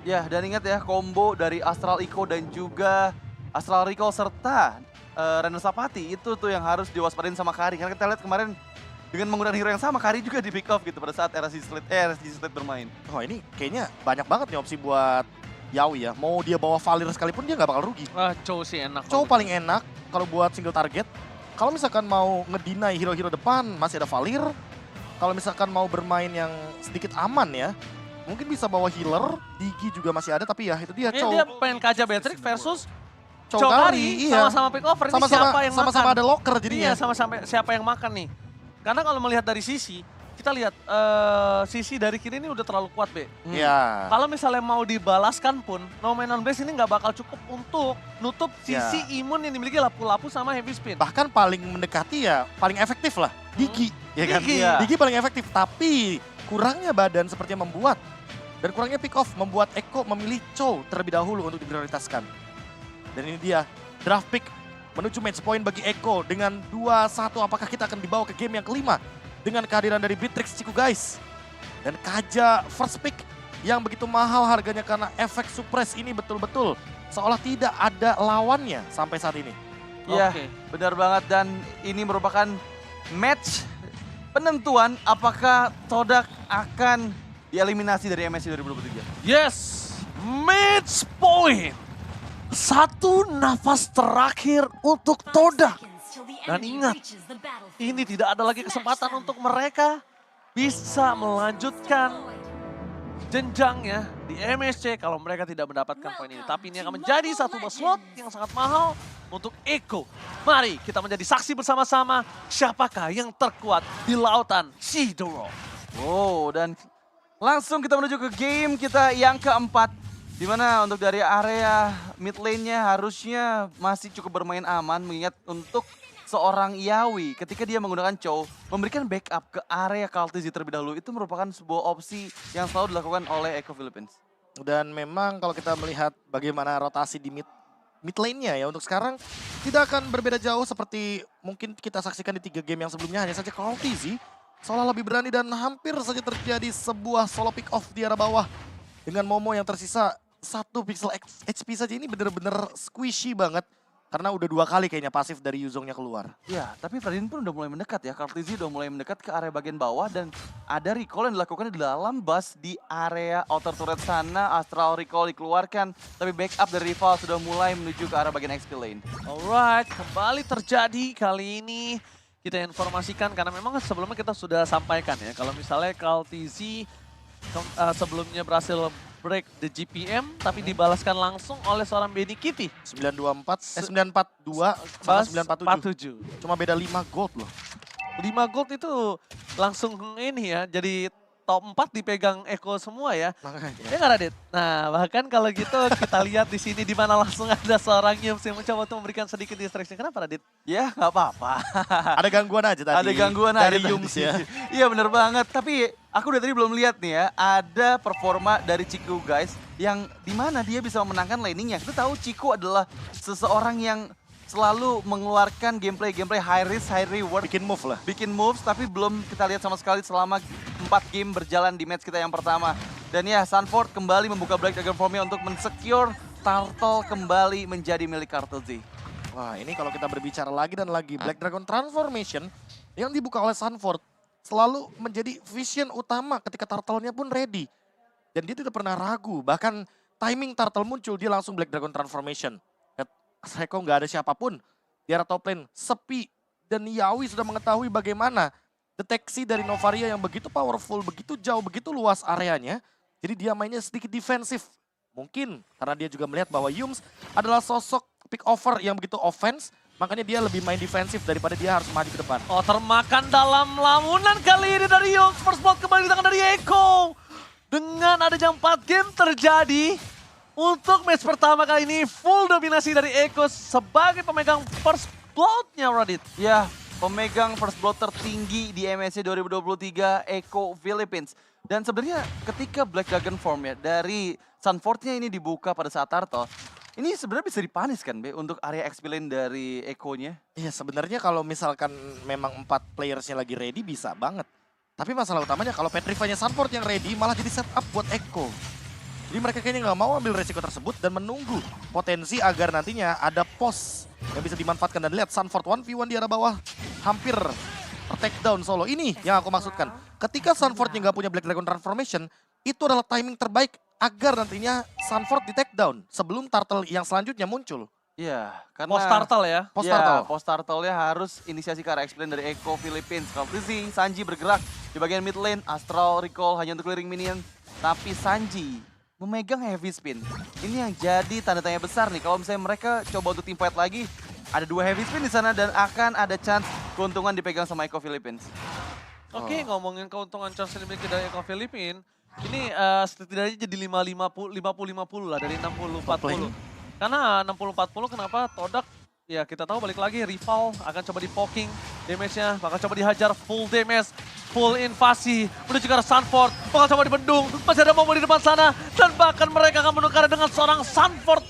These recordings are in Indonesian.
Ya, dan ingat ya, combo dari Astral Eco dan juga Astral Recall serta Reno Sapati itu tuh yang harus diwaspadain sama Kari. Karena kita lihat kemarin dengan menggunakan hero yang sama, Kari juga di pick off gitu pada saat RSG Slate bermain. Wah ini kayaknya banyak banget nih opsi buat Yawi ya. Mau dia bawa Valir sekalipun dia nggak bakal rugi. Chow sih enak. Chow paling enak kalau buat single target. Kalau misalkan mau ngedinai hero-hero depan, masih ada Valir. Kalau misalkan mau bermain yang sedikit aman ya, mungkin bisa bawa healer, Digi juga masih ada, tapi ya itu dia Ini Chow. dia pengen Kaja Beatrix versus Chow Chow Kari, iya. sama-sama pick over. Ini Sama-sama siapa yang sama-sama makan? ada locker Iya, jadinya. sama-sama siapa yang makan nih. Karena kalau melihat dari sisi, kita lihat sisi dari kiri ini udah terlalu kuat, Be. Iya. Kalau misalnya mau dibalaskan pun, No Man on Base ini nggak bakal cukup untuk nutup sisi imun yang dimiliki lapu-lapu sama heavy spin. Bahkan paling mendekati ya, paling efektif lah, Digi. Ya kan? Digi. Iya. Digi paling efektif, tapi kurangnya badan sepertinya membuat. Dan kurangnya pick off membuat Eko memilih Chow terlebih dahulu untuk diprioritaskan. Dan ini dia, draft pick menuju match point bagi Eko dengan 2-1. Apakah kita akan dibawa ke game yang kelima dengan kehadiran dari Beatrix Ciku guys. Dan Kaja first pick yang begitu mahal harganya karena efek suppress ini betul-betul seolah tidak ada lawannya sampai saat ini. Iya, Oke. benar banget. Dan ini merupakan match penentuan apakah Todak akan dieliminasi dari MSC 2023. Yes, match point. Satu nafas terakhir untuk Todak. Dan ingat, ini tidak ada lagi kesempatan untuk mereka bisa melanjutkan jenjangnya di MSC kalau mereka tidak mendapatkan poin ini. Tapi ini akan menjadi satu slot yang sangat mahal untuk Eko. Mari kita menjadi saksi bersama-sama siapakah yang terkuat di lautan Shidoro. Wow, dan langsung kita menuju ke game kita yang keempat. Dimana untuk dari area mid lane-nya harusnya masih cukup bermain aman. Mengingat untuk seorang Yawi ketika dia menggunakan Chow memberikan backup ke area Kaltizi terlebih dahulu. Itu merupakan sebuah opsi yang selalu dilakukan oleh Eco Philippines. Dan memang kalau kita melihat bagaimana rotasi di mid lane-nya ya untuk sekarang tidak akan berbeda jauh seperti mungkin kita saksikan di 3 game yang sebelumnya. Hanya saja Kaltizi seolah lebih berani dan hampir saja terjadi sebuah solo pick off di arah bawah. Dengan Momo yang tersisa 1 pixel HP saja ini bener-bener squishy banget. Karena udah 2 kali kayaknya pasif dari Yuzongnya keluar. Ya, tapi Ferdinand pun udah mulai mendekat ya. Kaltizi udah mulai mendekat ke area bagian bawah dan ada recall yang dilakukan di dalam bus di area outer turret sana. Astral recall dikeluarkan, tapi backup dari rival sudah mulai menuju ke arah bagian XP lane. Alright, kembali terjadi kali ini. Kita informasikan karena memang sebelumnya kita sudah sampaikan ya. Kalau misalnya Kaltizi sebelumnya berhasil break the GPM tapi dibalaskan langsung oleh seorang Benny Kitty. 942 sama 947. 47. Cuma beda 5 gold loh. 5 gold itu langsung ini ya, jadi top 4 dipegang Eko semua ya. Makanya. Ya nggak Radit? Nah bahkan kalau gitu kita lihat di sini di mana langsung ada seorang Yums yang mencoba untuk memberikan sedikit distraction. Kenapa Radit? Ya, nggak apa-apa. Ada gangguan aja tadi. Ada gangguan dari aja Yums tadi. ya. Iya bener banget, tapi aku dari tadi belum lihat nih ya, ada performa dari Ciku guys, yang dimana dia bisa memenangkan laningnya. Kita tahu Ciku adalah seseorang yang selalu mengeluarkan gameplay high risk, high reward. Bikin move lah. Bikin moves, tapi belum kita lihat sama sekali selama 4 game berjalan di match kita yang pertama. Dan ya, Sunford kembali membuka Black Dragon Formnya untuk mensecure Turtle kembali menjadi milik Kartelzy. Wah ini kalau kita berbicara lagi dan lagi, Black Dragon Transformation yang dibuka oleh Sunford selalu menjadi vision utama ketika Turtle-nya pun ready. Dan dia tidak pernah ragu, bahkan timing Turtle muncul dia langsung Black Dragon Transformation. Seko nggak ada siapapun di arah top lane, sepi. Dan Yawi sudah mengetahui bagaimana deteksi dari Novaria yang begitu powerful, begitu jauh, begitu luas areanya. Jadi dia mainnya sedikit defensif. Mungkin karena dia juga melihat bahwa Yums adalah sosok pick over yang begitu offense. Makanya dia lebih main defensif daripada dia harus maju ke depan. Oh termakan dalam lamunan kali ini dari Yums. First blood kembali di tangan dari Eko. Dengan adanya 4 game terjadi. Untuk match pertama kali ini full dominasi dari Eko sebagai pemegang first blood-nya Radit. Ya, pemegang first blood tertinggi di MSC 2023 Eco Philippines. Dan sebenarnya ketika Black Dragon Form ya dari Sunford-nya ini dibuka pada saat Turtle, ini sebenarnya bisa dipanis kan Be untuk area XP lane dari Eko-nya? Iya sebenarnya kalau misalkan memang 4 playersnya lagi ready bisa banget. Tapi masalah utamanya kalau Petrify-nya Sunford yang ready malah jadi setup buat Eko. Jadi mereka kayaknya nggak mau ambil resiko tersebut dan menunggu potensi agar nantinya ada pos yang bisa dimanfaatkan. Dan lihat Sunford 1v1 di arah bawah. Hampir take down solo. Ini yang aku maksudkan. Ketika Sunfordnya nggak punya Black Dragon Transformation, itu adalah timing terbaik agar nantinya Sunford di take down sebelum turtle yang selanjutnya muncul. Iya, karena Post turtle ya. Post ya, turtle. post turtle-nya harus inisiasi ke arah explain dari Echo Philippines. Kalau Lizzy, Sanji bergerak di bagian mid lane, Astral recall hanya untuk clearing minion. Tapi Sanji memegang heavy spin. Ini yang jadi tanda tanya besar nih. Kalau misalnya mereka coba untuk teamfight lagi, ada 2 heavy spin di sana dan akan ada chance keuntungan dipegang sama Echo Philippines. Oke, ngomongin keuntungan chance yang dimiliki dari Echo Philippines, ini setidaknya jadi 50-50 lah dari 60-40. Karena 60-40 kenapa Todak, ya kita tahu balik lagi rival akan coba di poking damage-nya, bakal coba dihajar full damage, full invasi, menuju ke arah Sunford, bakal coba dibendung, masih ada Momo di depan sana, dan bahkan mereka akan menukar dengan seorang Sunford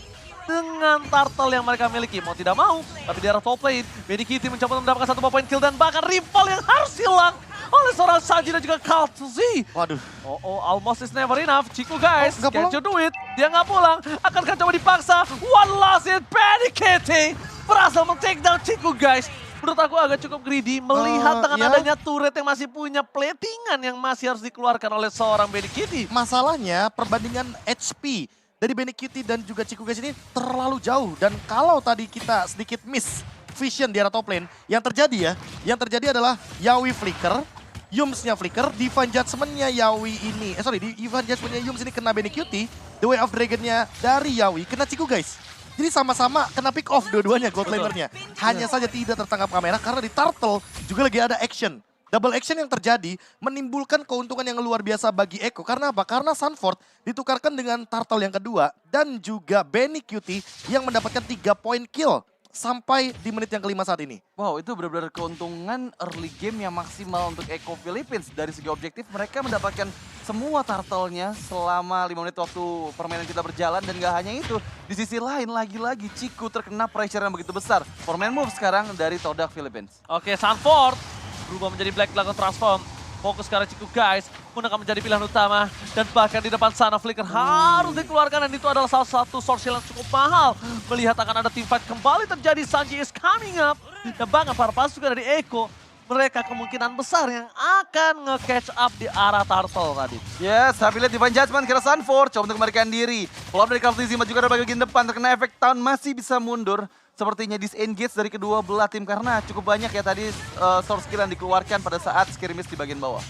dengan turtle yang mereka miliki. Mau tidak mau, tapi di arah top lane, Medikity mencoba mendapatkan 1 point kill dan bahkan rival yang harus hilang oleh seorang Sanji dan juga Kaltuzi. Waduh. Oh, almost is never enough. Ciku guys, nggak can't pulang? you do it? Dia nggak pulang. Akankah coba dipaksa? One last hit, Medikity berhasil men-take down Ciku guys. Menurut aku agak cukup greedy melihat dengan ya. adanya turret yang masih punya platingan yang masih harus dikeluarkan oleh seorang Medikity. Masalahnya perbandingan HP dari Medikity dan juga Ciku guys ini terlalu jauh. Dan kalau tadi kita sedikit miss vision di arah top lane, yang terjadi adalah Yawi flicker, Yums-nya flicker, Divine Judgment-nya Yawi ini, Divine Judgment-nya Yums ini kena Medikity, The Way of Dragon-nya dari Yawi kena Ciku guys. Jadi sama-sama kena pick off dua-duanya gold laner-nya. Hanya saja tidak tertangkap kamera karena di turtle juga lagi ada action. Double action yang terjadi menimbulkan keuntungan yang luar biasa bagi Echo. Karena apa? Karena Sunford ditukarkan dengan turtle yang kedua dan juga Benny Cutie yang mendapatkan 3 point kill sampai di menit yang kelima saat ini. Wow, itu benar-benar keuntungan early game yang maksimal untuk Echo Philippines. Dari segi objektif, mereka mendapatkan semua turtle-nya selama 5 menit waktu permainan kita berjalan. Dan gak hanya itu, di sisi lain lagi-lagi Ciku terkena pressure yang begitu besar. Forman move sekarang dari Todak Philippines. Oke, Sunford berubah menjadi Black Dragon Transform. Fokus ke arah Ciku guys, pun akan menjadi pilihan utama. Dan bahkan di depan sana Flicker harus dikeluarkan dan itu adalah salah satu source yang cukup mahal. Melihat akan ada teamfight kembali terjadi, Sanji is coming up. Dan bahkan para pas juga dari Echo, mereka kemungkinan besar yang akan nge-catch up di arah turtle tadi. Yes, tapi lihat Divine Judgment kira Sunford coba untuk kembalikan diri. Pull up dari Kaltizi juga dari bagian depan, terkena efek tahun masih bisa mundur. Sepertinya disengage dari kedua belah tim karena cukup banyak ya tadi source skill yang dikeluarkan pada saat skirmish di bagian bawah.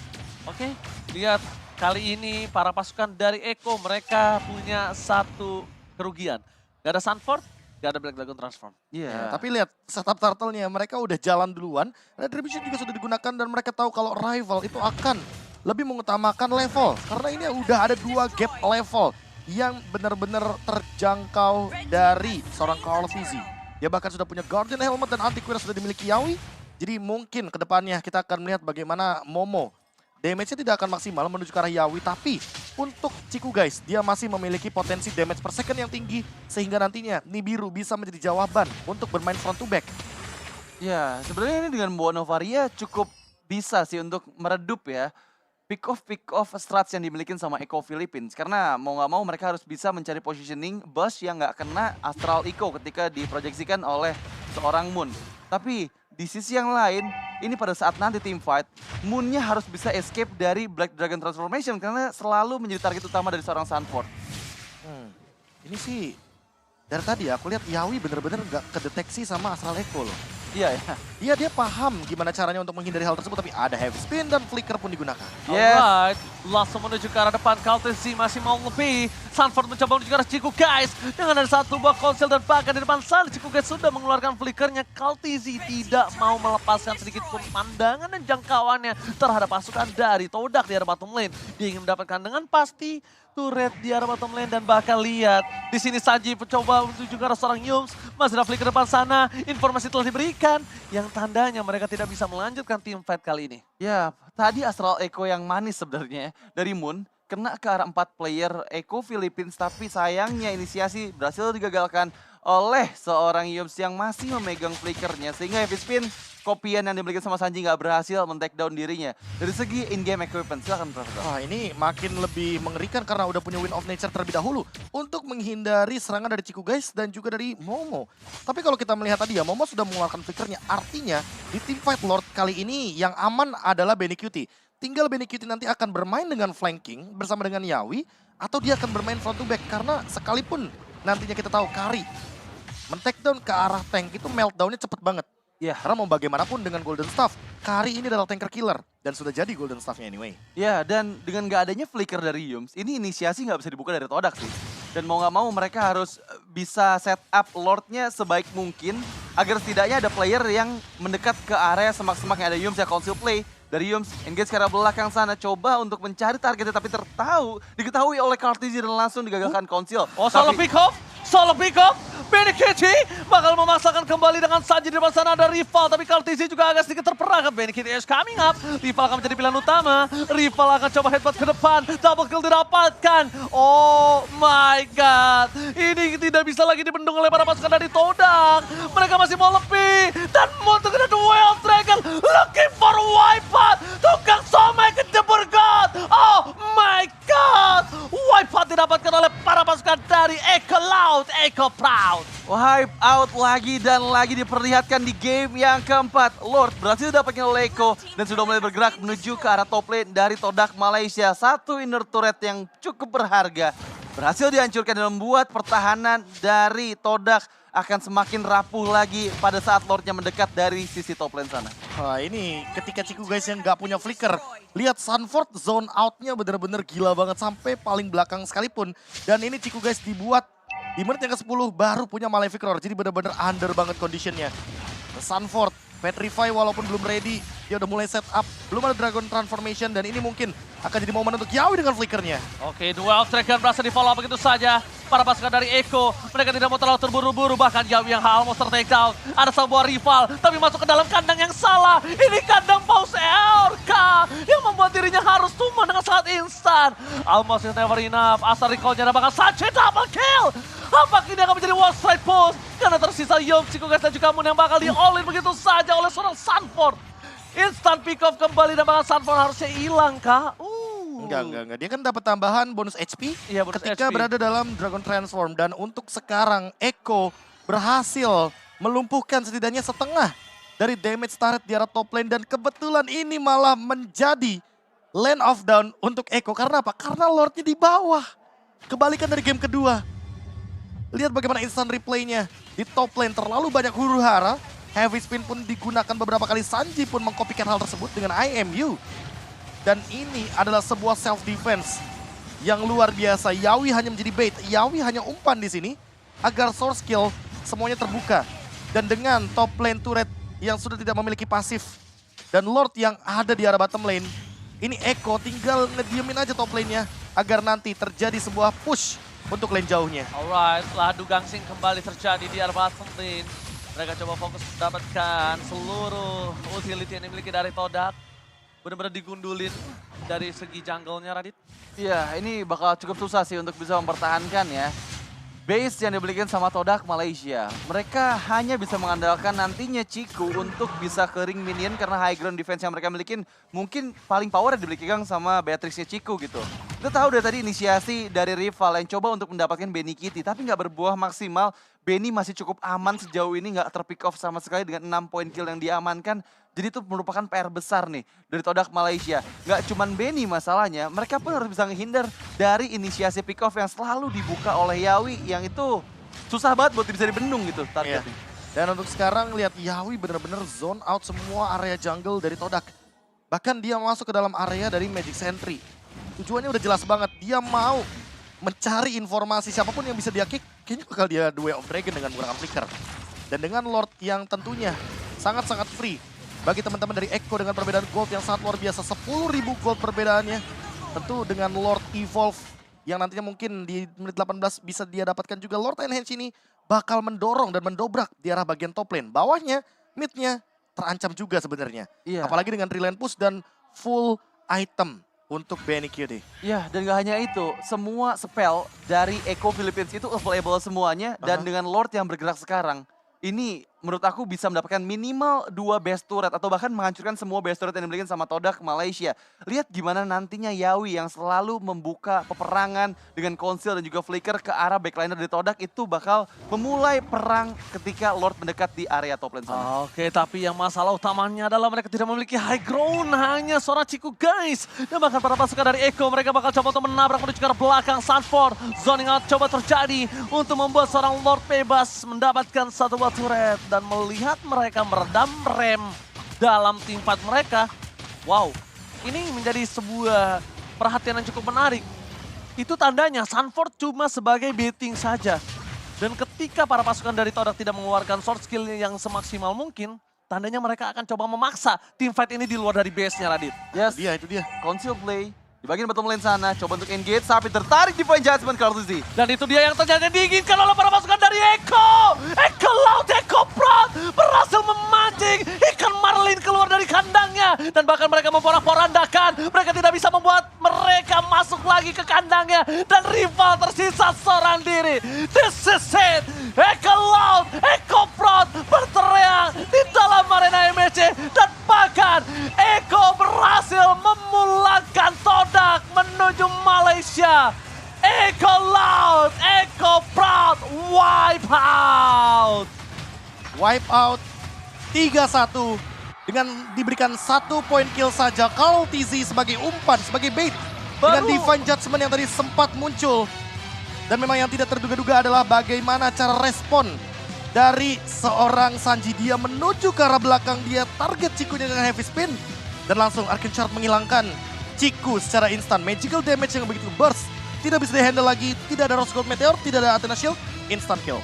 Oke, lihat kali ini para pasukan dari Echo mereka punya 1 kerugian. Gak ada Sunford, gak ada Black Dragon Transform. Iya. Tapi lihat setup turtle-nya, mereka udah jalan duluan. Retribution juga sudah digunakan dan mereka tahu kalau rival itu akan lebih mengutamakan level. Karena ini udah ada 2 gap level yang benar-benar terjangkau dari seorang Kaltizi. Dia bahkan sudah punya Guardian Helmet dan Anti-Queer sudah dimiliki Yawi. Jadi mungkin kedepannya kita akan melihat bagaimana Momo. Damage-nya tidak akan maksimal menuju ke arah Yawi. Tapi untuk Ciku guys, dia masih memiliki potensi damage per second yang tinggi. Sehingga nantinya Nibiru bisa menjadi jawaban untuk bermain front to back. Ya, sebenarnya ini dengan bawa Novaria cukup bisa sih untuk meredup ya. Pick off strats yang dimiliki sama Echo Philippines. Karena mau nggak mau mereka harus bisa mencari positioning bus yang nggak kena Astral Echo ketika diproyeksikan oleh seorang Moon. Tapi di sisi yang lain, ini pada saat nanti team fight, Moon-nya harus bisa escape dari Black Dragon Transformation karena selalu menjadi target utama dari seorang Sunford. Ini sih dari tadi aku lihat Yawi bener-bener nggak kedeteksi sama Astral Echo loh. Iya ya. Dia paham gimana caranya untuk menghindari hal tersebut, tapi ada heavy spin dan flicker pun digunakan. Yes. Alright, langsung menuju ke arah depan. Kaltizi masih mau lebih. Sunford mencoba menuju ke arah Ciku guys. Dengan ada 1 buah konsil dan bahkan di depan sana Ciku guys sudah mengeluarkan flickernya. Kaltizi tidak mau melepaskan sedikit pun pandangan dan jangkauannya terhadap pasukan dari Todak di arah bottom lane. Dia ingin mendapatkan dengan pasti turret di arah bottom lane dan bahkan lihat di sini Sanji mencoba menuju ke arah seorang Yums. Masih ada flicker depan sana. Informasi telah diberikan yang tandanya mereka tidak bisa melanjutkan team fight kali ini. Ya, tadi Astral Echo yang manis sebenarnya dari Moon kena ke arah 4 player Echo Philippines, tapi sayangnya inisiasi berhasil digagalkan oleh seorang Yums yang masih memegang flickernya. Sehingga Heavy Spin, kopian yang dimiliki sama Sanji nggak berhasil men-take down dirinya. Dari segi in-game equipment, silakan Profesor. Wah, ini makin lebih mengerikan karena udah punya Wind of Nature terlebih dahulu untuk menghindari serangan dari Ciku guys dan juga dari Momo. Tapi kalau kita melihat tadi ya, Momo sudah mengeluarkan flickernya. Artinya di team fight Lord kali ini yang aman adalah Benny Cutie. Tinggal Benny Cutie nanti akan bermain dengan flanking bersama dengan Yawi atau dia akan bermain front to back karena sekalipun nantinya kita tahu Kari men-take down ke arah tank itu meltdown-nya cepet banget. Ya, Karena mau bagaimanapun dengan Golden Staff, Kari ini adalah tanker killer dan sudah jadi Golden Staff-nya anyway. ya, dan dengan nggak adanya flicker dari Yums, ini inisiasi nggak bisa dibuka dari Todak sih. Dan mau nggak mau mereka harus bisa set up Lord-nya sebaik mungkin agar setidaknya ada player yang mendekat ke area semak-semak yang ada Yums ya, Council Play. Dari Yums, engage ke arah belakang sana, coba untuk mencari targetnya tapi diketahui oleh Kartiji dan langsung digagalkan Council. Oh, solo pick off. Benny Kitty bakal memaksakan kembali dengan Sanji di depan sana ada Rival. Tapi Kartiji juga agak sedikit terperangkap. Benny Kitty is coming up. Rival akan menjadi pilihan utama. Rival akan coba headbutt ke depan. Double kill didapatkan. Oh my god. Ini tidak bisa lagi dibendung oleh para pasukan dari Todak. Mereka masih mau lebih. Dan untuk ada Way of Dragon. Looking for Wipeout. Tukang somai ke Deburgot. Oh my god. Wipeout didapatkan oleh para pasukan dari Echo Loud, Echo Proud. Wipe out lagi dan lagi diperlihatkan di game yang keempat. Lord berhasil dapatnya oleh Eko dan sudah mulai bergerak menuju ke arah top lane dari Todak Malaysia. Satu inner turret yang cukup berharga berhasil dihancurkan dan membuat pertahanan dari Todak akan semakin rapuh lagi pada saat Lordnya mendekat dari sisi top lane sana. Wah, ini ketika Ciku guys yang nggak punya flicker. Lihat Sunford zone out-nya bener-bener gila banget sampai paling belakang sekalipun. Dan ini Ciku guys dibuat di menit yang ke-10 baru punya Malefic Roar. Jadi bener-bener under banget conditionnya. Sunford, Petrify walaupun belum ready. Dia udah mulai set up. Belum ada Dragon Transformation dan ini mungkin akan jadi momen untuk Yawi dengan flickernya. Oke, dua Dragon berhasil di follow up begitu saja. Para pasukan dari Eko, mereka tidak mau terlalu terburu-buru. Bahkan Yawi yang almost ter-take down. Ada sebuah rival, tapi masuk ke dalam kandang yang salah. Ini kandang Paus ERK yang membuat dirinya harus tumbang dengan sangat instan. Almost is never enough. Asal recall-nya ada bakal Sanche double kill. Apakah ini akan menjadi one strike push? Karena tersisa Yom, Ciku guys dan juga Moon yang bakal di-all-in begitu saja oleh seorang Sunford. Instant pick off kembali dan bakal Sunford harusnya hilang kah? Enggak. Dia kan dapat tambahan bonus HP Iya, bonus ketika HP. berada dalam Dragon Transform. Dan untuk sekarang Eko berhasil melumpuhkan setidaknya setengah dari damage turret di arah top lane. Dan kebetulan ini malah menjadi land of down untuk Eko. Karena apa? Karena Lordnya di bawah. Kebalikan dari game kedua. Lihat bagaimana instant replaynya di top lane terlalu banyak huru-hara. Heavy spin pun digunakan beberapa kali. Sanji pun mengkopikan hal tersebut dengan IMU. Dan ini adalah sebuah self defense yang luar biasa. Yawi hanya menjadi bait. Yawi hanya umpan di sini agar source kill semuanya terbuka. Dan dengan top lane turret yang sudah tidak memiliki pasif dan Lord yang ada di arah bottom lane, ini Eko tinggal ngediemin aja top lane-nya agar nanti terjadi sebuah push untuk lane jauhnya. Alright, ladu gangsing kembali terjadi di arah bottom lane. Mereka coba fokus mendapatkan seluruh utility yang dimiliki dari Todak. Benar-benar digundulin dari segi jungle-nya, Radit. Iya, ini bakal cukup susah sih untuk bisa mempertahankan ya. Base yang dibelikan sama Todak Malaysia. Mereka hanya bisa mengandalkan nantinya Ciku untuk bisa ke ring minion karena high ground defense yang mereka milikin mungkin paling power yang dibelikan sama Beatrix-nya Ciku gitu. Kita tahu dari tadi inisiasi dari rival yang coba untuk mendapatkan Benny Kitty tapi nggak berbuah maksimal. Benny masih cukup aman sejauh ini, nggak terpick off sama sekali dengan 6 poin kill yang diamankan. Jadi itu merupakan PR besar nih dari Todak Malaysia. Nggak cuman Benny masalahnya, mereka pun harus bisa menghindar dari inisiasi pick off yang selalu dibuka oleh Yawi. Yang itu susah banget buat bisa dibendung gitu targetnya. Dan untuk sekarang lihat Yawi benar-benar zone out semua area jungle dari Todak. Bahkan dia masuk ke dalam area dari Magic Sentry. Tujuannya udah jelas banget, dia mau mencari informasi siapapun yang bisa dia kick, kayaknya bakal dia The Way of Dragon dengan menggunakan flicker. Dan dengan Lord yang tentunya sangat-sangat free. Bagi teman-teman dari Eko dengan perbedaan gold yang sangat luar biasa, 10.000 gold perbedaannya. Tentu dengan Lord Evolve yang nantinya mungkin di menit 18 bisa dia dapatkan juga. Lord Enhance ini bakal mendorong dan mendobrak di arah bagian top lane. Bawahnya, midnya terancam juga sebenarnya. Iya. Apalagi dengan relane push dan full item. untuk Benny QD. Ya, dan gak hanya itu, semua spell dari Echo Philippines itu available semuanya. Dan dengan Lord yang bergerak sekarang, ini menurut aku bisa mendapatkan minimal 2 best turret atau bahkan menghancurkan semua best turret yang dimiliki sama Todak Malaysia. Lihat gimana nantinya Yawi yang selalu membuka peperangan dengan Conceal dan juga Flicker ke arah backliner dari Todak itu bakal memulai perang ketika Lord mendekat di area top lane sana. Oke, tapi yang masalah utamanya adalah mereka tidak memiliki high ground, hanya seorang Ciku guys. Dan bahkan para pasukan dari Echo, mereka bakal coba untuk menabrak menuju ke arah belakang Sunford. Zoning out coba terjadi untuk membuat seorang Lord bebas mendapatkan satu buah turret. Dan melihat mereka meredam rem dalam tim fight mereka, wow, ini menjadi sebuah perhatian yang cukup menarik. Itu tandanya Sunford cuma sebagai baiting saja. Dan ketika para pasukan dari Todak tidak mengeluarkan sword skill yang semaksimal mungkin, tandanya mereka akan coba memaksa tim fight ini di luar dari base-nya, Radit. Yes, Itu dia. Conceal play di bagian bottom lane sana, coba untuk engage, tapi tertarik di point judgment Kartuzi. Dan itu dia yang ternyata diinginkan oleh para pasukan dari Echo. Echo Laut, Echo Prod berhasil memancing ikan marlin keluar dari kandangnya. Dan bahkan mereka memporak-porandakan. Mereka tidak bisa membuat mereka masuk lagi ke kandangnya. Dan rival tersisa seorang diri. This is it. Echo Laut, Echo Prod berteriak di dalam arena MSC. Dan bahkan Echo berhasil memulangkan Todak menuju Malaysia. Echo Loud, Echo Proud, wipe out. Wipe out 3-1 dengan diberikan 1 poin kill saja. Kalau TZ sebagai umpan, sebagai bait. Dengan Divine Judgment yang tadi sempat muncul. Dan memang yang tidak terduga-duga adalah bagaimana cara respon dari seorang Sanji. Dia menuju ke arah belakang, dia target Cikunya dengan heavy spin. Dan langsung Arcane Shard menghilangkan Ciku secara instan. Magical damage yang begitu burst. Tidak bisa di-handle lagi, tidak ada Rose Gold Meteor, tidak ada Athena Shield, instant kill.